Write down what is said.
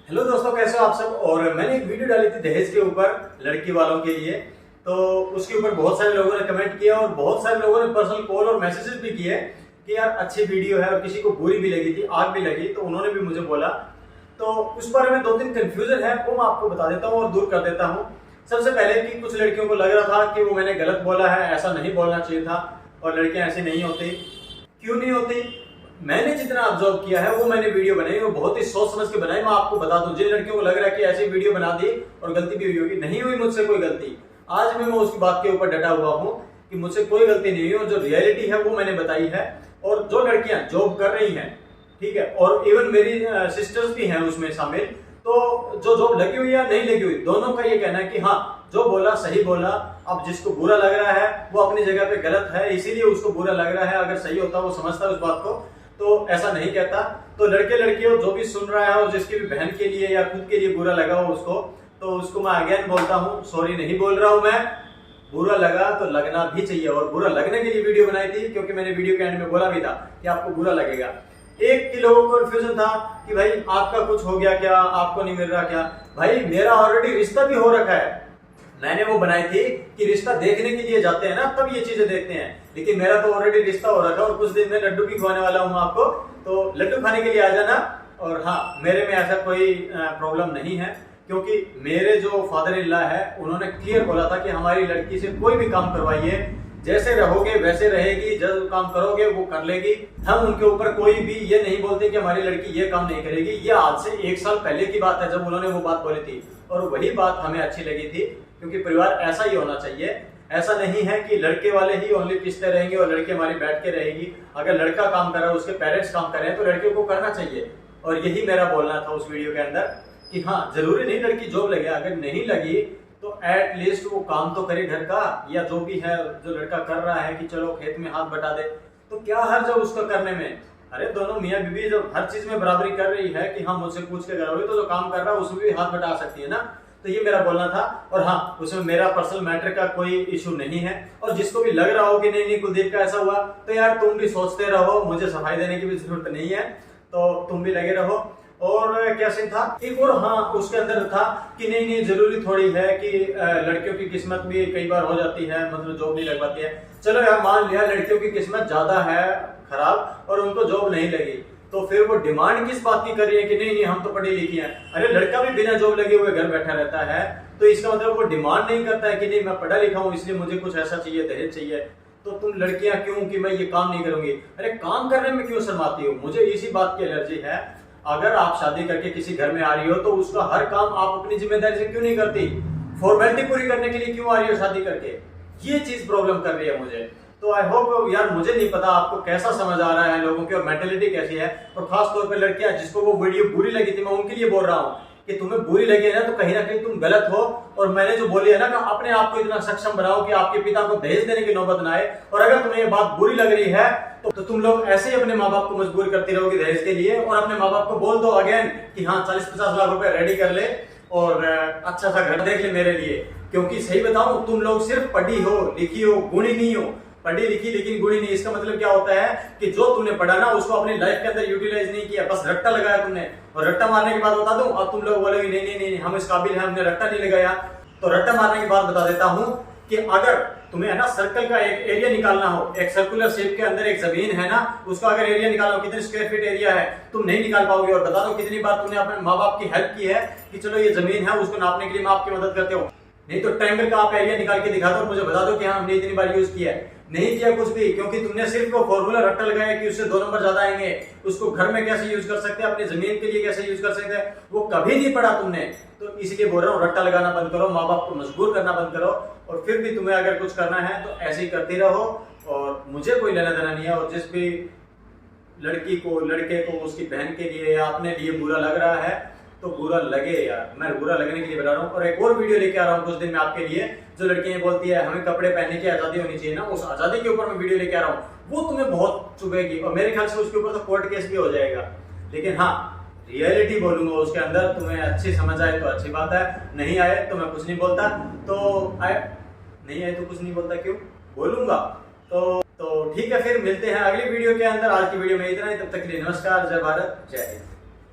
Hello दोस्तों, कैसे हो आप सब। और मैंने एक वीडियो डाली थी दहेज के ऊपर, लड़की वालों के लिए। तो उसके ऊपर बहुत सारे लोगों ने कमेंट किया और बहुत सारे लोगों ने पर्सनल कॉल और मैसेजेस भी किए कि यार अच्छी वीडियो है, और किसी को बुरी भी लगी थी, आग भी लगी, तो उन्होंने भी मुझे बोला। तो उस बारे में दो तीन कंफ्यूजन है, वो मैं आपको बता देता हूँ और दूर कर देता हूँ। सबसे पहले कि कुछ लड़कियों को लग रहा था कि वो मैंने गलत बोला है, ऐसा नहीं बोलना चाहिए था, और लड़कियां ऐसी नहीं होती। क्यों नहीं होती? मैंने जितना ऑब्जर्व किया है वो मैंने वीडियो बनाई और बहुत ही सोच समझ के बनाई। मैं आपको बता दूं, जिन लड़कियों को लग रहा है कि ऐसी वीडियो बना दी और गलती भी हुई होगी, नहीं हुई मुझसे कोई गलती। आज भी मैं उसकी बात के ऊपर डटा हुआ हूं कि मुझसे कोई गलती नहीं हुई, और जो रियलिटी है वो मैंने बताई है। और जो लड़कियां जॉब कर रही हैं, ठीक है, और इवन मेरी सिस्टर्स भी हैं उसमें शामिल, तो जो जॉब लगी हुई है नहीं लगी हुई, दोनों का ये कहना है कि हाँ, जो बोला सही बोला। अब जिसको बुरा लग रहा है वो अपनी जगह पे गलत है, इसीलिए उसको बुरा लग रहा है। अगर सही होता वो समझता उस बात को, तो ऐसा नहीं कहता। तो लड़के लड़कियों जो भी सुन रहा है और जिसकी भी बहन के लिए या खुद के लिए बुरा लगा हो उसको, तो उसको मैं अगेन बोलता हूँ, सॉरी नहीं बोल रहा हूं मैं। बुरा लगा तो लगना भी चाहिए, और बुरा लगने के लिए वीडियो बनाई थी, क्योंकि मैंने वीडियो के एंड में बोला भी था कि आपको बुरा लगेगा। एक के लोगों को कंफ्यूजन था कि भाई आपका कुछ हो गया क्या, आपको नहीं मिल रहा क्या। भाई मेरा ऑलरेडी रिश्ता भी हो रखा है। मैंने वो बनाई थी कि रिश्ता देखने के लिए जाते हैं ना, तब ये चीजें देखते हैं, लेकिन मेरा तो ऑलरेडी रिश्ता हो रखा है। और कुछ दिन में लड्डू भी खवाने वाला हूँ आपको, तो लड्डू खाने के लिए आ जाना। और हाँ, मेरे में ऐसा कोई प्रॉब्लम नहीं है, क्योंकि मेरे जो फादर इन लॉ है उन्होंने क्लियर बोला था कि हमारी लड़की से कोई भी काम करवाइए, जैसे रहोगे वैसे रहेगी, जो काम करोगे वो कर लेगी। हम उनके ऊपर कोई भी ये नहीं बोलते कि हमारी लड़की ये काम नहीं करेगी। ये आज से 1 साल पहले की बात है जब उन्होंने वो बात बोली थी, और वही बात हमें अच्छी लगी थी, क्योंकि परिवार ऐसा ही होना चाहिए। ऐसा नहीं है कि लड़के वाले ही ओनली पिसते रहेंगे और लड़की हमारी बैठ के रहेगी। अगर लड़का काम कर रहा है, उसके पेरेंट्स काम कर रहे हैं, तो लड़कियों को करना चाहिए। और यही मेरा बोलना था उस वीडियो के अंदर कि हाँ, जरूरी नहीं लड़की जॉब लगे, अगर नहीं लगी तो एटलीस्ट वो काम तो करे घर का, या जो भी है जो लड़का कर रहा है कि चलो खेत में हाथ बटा दे, तो क्या हर्ज है उसका करने में। अरे दोनों मियाँ बीवी जब हर चीज में बराबरी कर रही है कि हाँ मुझसे पूछ के करोगे, तो जो काम कर रहा है उसमें भी हाथ बटा सकती है ना। तो ये मेरा बोलना था। और हाँ, उसमें मेरा पर्सनल मैटर का कोई इशू नहीं है। और जिसको भी लग रहा हो कि नहीं नहीं कुलदीप का ऐसा हुआ, तो यार तुम भी सोचते रहो, मुझे सफाई देने की भी जरूरत नहीं है, तो तुम भी लगे रहो। और क्या सीन था एक और, हाँ उसके अंदर था कि नहीं नहीं जरूरी थोड़ी है कि लड़कियों की किस्मत भी कई बार हो जाती है, मतलब जॉब नहीं लग पाती है। चलो यार मान लिया लड़कियों की किस्मत ज्यादा है खराब और उनको जॉब नहीं लगी, तो फिर वो डिमांड किस बात की कर रही है कि नहीं नहीं हम तो पढ़ी लिखी हैं। अरे लड़का भी बिना जॉब लगे हुए घर बैठा रहता है, तो इसका मतलब वो डिमांड नहीं करता है कि नहीं मैं पढ़ा लिखा हूँ इसलिए मुझे कुछ ऐसा चाहिए, दहेज चाहिए। तो तुम लड़कियां क्यों कि मैं ये काम नहीं करूंगी। अरे काम करने में क्यों शर्माती हो? मुझे इसी बात की एलर्जी है। अगर आप शादी करके किसी घर में आ रही हो, तो उसका हर काम आप अपनी जिम्मेदारी से क्यों नहीं करती? फॉर्मेलिटी पूरी करने के लिए क्यों आ रही हो शादी करके? ये चीज प्रॉब्लम कर रही है मुझे। तो आई होप यार, मुझे नहीं पता आपको कैसा समझ आ रहा है लोगों की और मेंटेलिटी कैसी है। और खास तौर पे लड़कियां जिसको वो वीडियो बुरी लगी थी, मैं उनके लिए बोल रहा हूँ कि तुम्हें बुरी लगी है ना, तो कहीं ना कहीं तुम गलत हो। और मैंने जो बोली है ना कि अपने आप को इतना सक्षम बनाओ कि आपके पिता को दहेज देने की नौबत ना आए। और अगर तुम्हें ये बात बुरी लग रही है तो तुम लोग ऐसे ही अपने माँ बाप को मजबूर करती रहोगी दहेज के लिए, और अपने माँ बाप को बोल दो अगेन कि हाँ 40-50 लाख रुपए रेडी कर ले और अच्छा सा घर देख ले मेरे लिए। क्योंकि सही बताऊं, तुम लोग सिर्फ पढ़ी हो लिखी हो, गुणी नहीं हो। पढ़ी लिखी लेकिन गुणी नहीं, इसका मतलब क्या होता है कि जो तुमने पढ़ा ना उसको अपनी लाइफ के अंदर यूटिलाइज नहीं किया, बस रट्टा लगाया तुमने। और रट्टा मारने के बाद बता दूं, अब तुम लोग बोलोगे नहीं नहीं नहीं हम इस काबिल हैं, हमने रट्टा नहीं लगाया। तो रट्टा मारने के बाद बता देता हूं कि अगर तुम्हें है ना सर्कल का एक एरिया निकालना हो, एक सर्कुलर शेप के अंदर एक जमीन है ना, उसका अगर एरिया निकालो कितने स्क्वायर फीट एरिया है, तुम नहीं निकाल पाओगे। और बता दो कितनी बार तुमने अपने माँ बाप की हेल्प की है कि चलो ये जमीन है, उसको नापने के लिए मैं आपकी मदद करते हो। नहीं तो ट्रायंगल का आप एरिया निकाल के दिखा दो और मुझे बता दो कि हाँ हमने इतनी बार यूज किया है। नहीं किया कुछ भी, क्योंकि तुमने सिर्फ वो फॉर्मूला रट्टा लगाया कि उससे 2 नंबर ज्यादा आएंगे, उसको घर में कैसे यूज कर सकते हैं, अपनी जमीन के लिए कैसे यूज कर सकते हैं, वो कभी नहीं पढ़ा तुमने। तो इसलिए बोल रहा हूँ रट्टा लगाना बंद करो, माँ बाप को मजबूर करना बंद करो। और फिर भी तुम्हें अगर कुछ करना है तो ऐसे ही करती रहो, और मुझे कोई लेना देना नहीं है। और जिस भी लड़की को लड़के को उसकी बहन के लिए या अपने लिए बुरा लग रहा है, तो बुरा लगे यार, मैं बुरा लगने के लिए बता रहा हूँ। और एक और वीडियो लेके आ रहा हूँ कुछ दिन में आपके लिए, जो लड़कियां बोलती है हमें कपड़े पहनने की आजादी होनी चाहिए ना, उस आजादी के ऊपर मैं वीडियो लेके आ रहा हूँ। वो तुम्हें बहुत चुभेगी और मेरे ख्याल से उसके ऊपर तो कोर्ट केस भी हो जाएगा। लेकिन हाँ, रियलिटी बोलूंगा उसके अंदर, तुम्हें अच्छी समझ आए तो अच्छी बात है, नहीं आए तो मैं कुछ नहीं बोलता। नहीं आए तो कुछ नहीं बोलता, क्यों बोलूंगा। तो ठीक है, फिर मिलते हैं अगली वीडियो के अंदर। आज की वीडियो में इतना ही, तब तक के लिए नमस्कार, जय भारत, जय हिंद।